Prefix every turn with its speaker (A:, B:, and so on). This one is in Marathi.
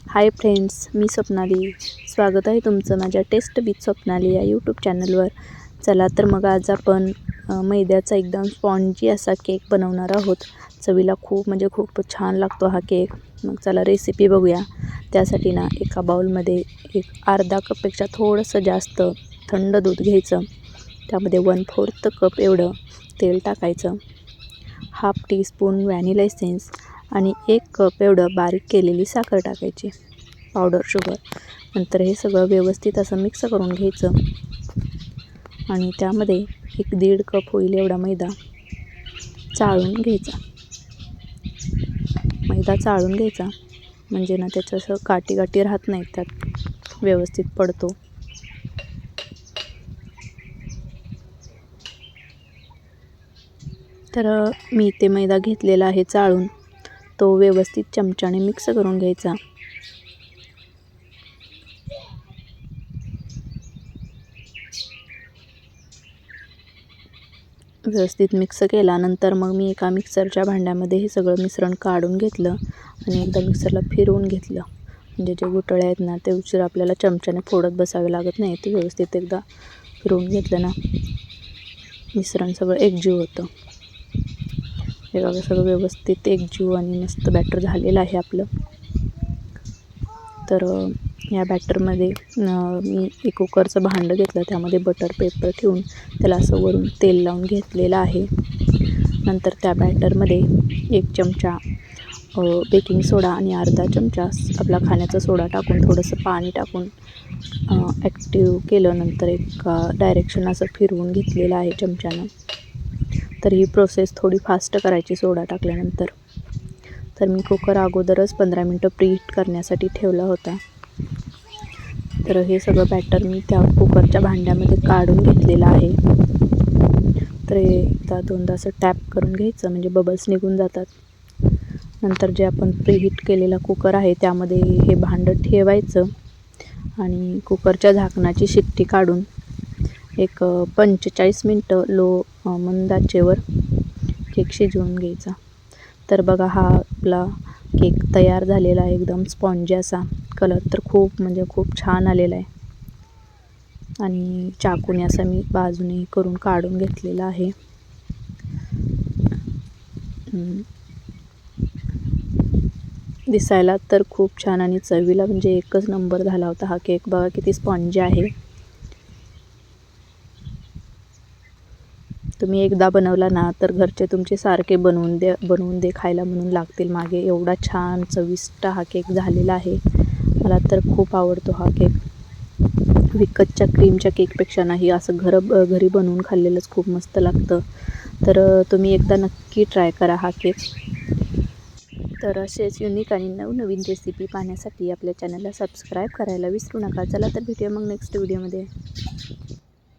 A: हाय फ्रेंड्स, मी स्वप्नाली. स्वागत आहे तुमचं माझ्या टेस्ट विथ स्वप्नाली या यूट्यूब चॅनलवर. चला तर मग आज आपण मैद्याचा एकदम स्पॉन्जी असा केक बनवणार आहोत. चवीला खूप छान लागतो हा केक. मग चला रेसिपी बघूया. त्यासाठी ना एका बाउलमध्ये एक अर्धा कपपेक्षा थोडंसं जास्त थंड दूध घ्यायचं. त्यामध्ये 1/4 कप एवढं तेल टाकायचं. हाफ टीस्पून व्हॅनिला एसेन्स आणि 1 कप एवढं बारीक केलेली साखर टाकायची, पावडर शुगर. नंतर हे सगळं व्यवस्थित असं मिक्स करून घ्यायचं आणि त्यामध्ये 1-1.5 कप होईल एवढा मैदा चाळून घ्यायचा. मैदा चाळून घ्यायचा म्हणजे ना त्याचं असं गाठी राहत नाहीत, त्यात व्यवस्थित पडतो. तर मी ते मैदा घेतलेला आहे चाळून, तो व्यवस्थित चमच्याने मिक्स करून घ्यायचा. व्यवस्थित मिक्स केल्यानंतर मग मी एका मिक्सरच्या भांड्यामध्ये हे सगळं मिश्रण काढून घेतलं आणि एकदा मिक्सरला फिरवून घेतलं. म्हणजे जे गुठळे आहेत ना ते उशीर आपल्याला चमच्याने फोडत बसावे लागत नाही. ते व्यवस्थित एकदा फिरवून घेतलं ना मिश्रण सगळं एकजीव होतं. हे बघा सगळं व्यवस्थित एकजीव आणि मस्त बॅटर झालेलं आहे आपलं. तर या बॅटरमध्ये मी एक कुकरचं भांडं घेतलं, त्यामध्ये बटर पेपर ठेवून त्याला असं वरून तेल लावून घेतलेलं आहे. नंतर त्या बॅटरमध्ये 1 चमचा बेकिंग सोडा आणि अर्धा चमचा आपला खाण्याचा सोडा टाकून थोडंसं पाणी टाकून ॲक्टिव्ह केलं. नंतर एक डायरेक्शन असं फिरवून घेतलेलं आहे चमच्यानं. तर ही प्रोसेस थोडी फास्ट करायची सोडा टाकल्यानंतर. तर मी कुकर अगोदरच 15 मिनटं प्रीहीट करण्यासाठी ठेवला होता. तर हे सगळं बॅटर मी त्या कुकरच्या भांड्यामध्ये काढून घेतलेलं आहे. तर एकदा दोनदा असं टॅप करून घ्यायचं म्हणजे बबल्स निघून जातात. नंतर जे आपण प्रीहीट केलेला कुकर आहे त्यामध्ये हे भांडं ठेवायचं आणि कुकरच्या झाकणाची शिट्टी काढून एक 45 मिनटं मंद आचेवर केक शिजवून घ्यायचा. तर बघा हा आपला केक तयार झालेला आहे. एकदम स्पॉन्जी असा. कलर तर खूप छान आलेला आहे आणि चाकूने असं मी बाजूने करून काढून घेतलेला आहे. दिसायला तर खूप छान आणि चवीला म्हणजे एकच नंबर झाला होता हा केक. बघा किती स्पॉन्जी आहे. तुम्ही एकदा बनवला ना तर घरचे तुमचे सारखे बनवून दे खायला म्हणून लागतील मागे. एवढा छान चविष्ट हा केक झालेला आहे. मला तर खूप आवडतो हा केक. विकतच्या क्रीमच्या केकपेक्षा नाही असं घरी बनवून खाल्लेलंच खूप मस्त लागतं. तर तुम्ही एकदा नक्की ट्राय करा हा केक. तर असेच युनिक आणि नवनवीन रेसिपी पाहण्यासाठी आपल्या चॅनलला सबस्क्राईब करायला विसरू नका. चला तर भेटूया मग नेक्स्ट व्हिडिओमध्ये.